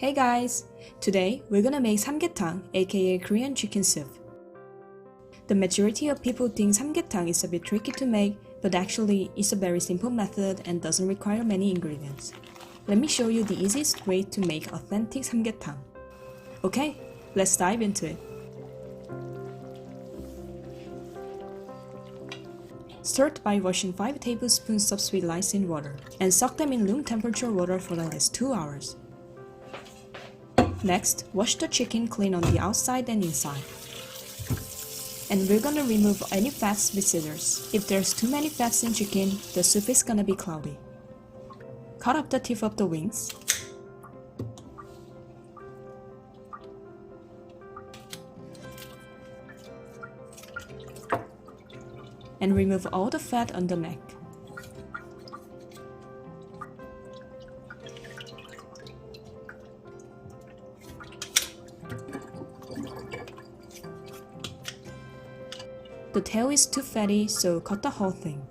Hey guys! Today we're gonna make Samgyetang, aka Korean chicken soup. The majority of people think Samgyetang is a bit tricky to make, but actually it's a very simple method and doesn't require many ingredients. Let me show you the easiest way to make authentic Samgyetang. Okay, let's dive into it. Start by washing 5 tablespoons of sweet rice in water and soak them in room temperature water for at least 2 hours. Next, wash the chicken clean on the outside and inside. And we're gonna remove any fats with scissors. If there's too many fats in chicken, the soup is gonna be cloudy. Cut off the tip of the wings. And remove all the fat on the neck. The tail is too fatty, so cut the whole thing.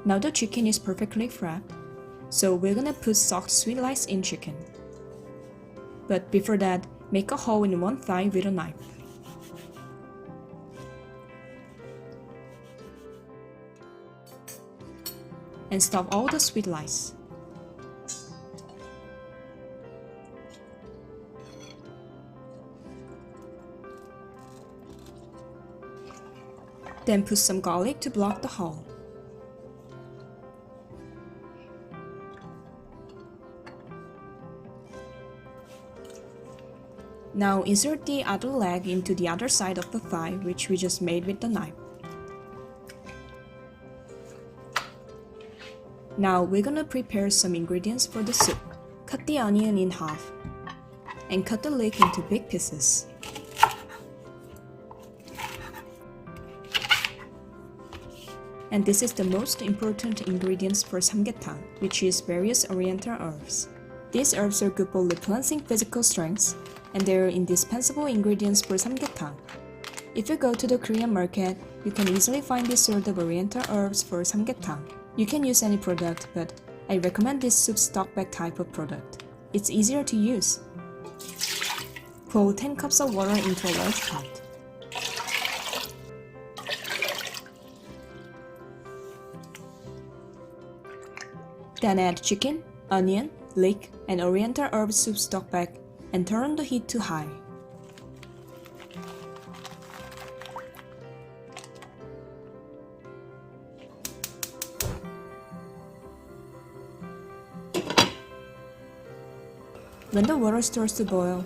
Now the chicken is perfectly wrapped, so we're gonna put soaked sweet rice in chicken. But before that, make a hole in one thigh with a knife. And stuff all the sweet rice. Then put some garlic to block the hole. Now insert the other leg into the other side of the thigh, which we just made with the knife. Now we're gonna prepare some ingredients for the soup. Cut the onion in half and cut the leek into big pieces. And this is the most important ingredients for Samgyetang, which is various Oriental herbs. These herbs are good for replenising physical strength, and they are indispensable ingredients for Samgyetang. If you go to the Korean market, you can easily find this sort of Oriental herbs for Samgyetang. You can use any product, but I recommend this soup stock bag type of product. It's easier to use. Pour 10 cups of water into a large pot. Then add chicken, onion, leek, and Oriental herb soup stock bag and turn the heat to high. When the water starts to boil,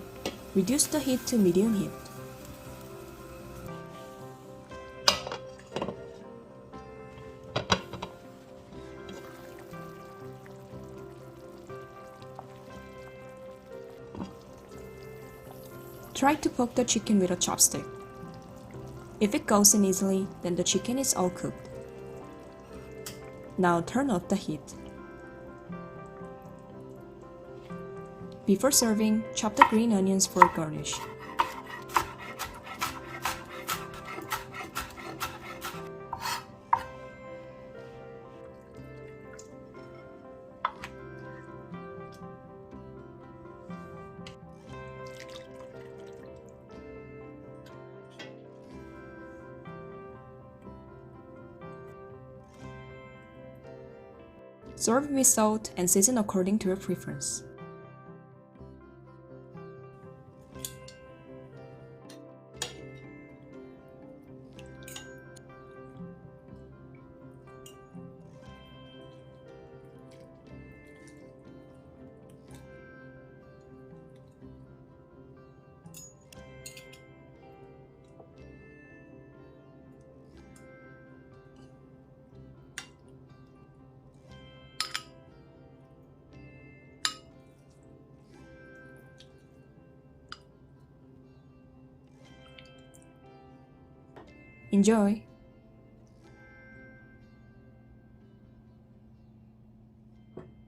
reduce the heat to medium heat. Try to poke the chicken with a chopstick. If it goes in easily, then the chicken is all cooked. Now turn off the heat. Before serving, chop the green onions for garnish. Serve with salt and season according to your preference. Enjoy!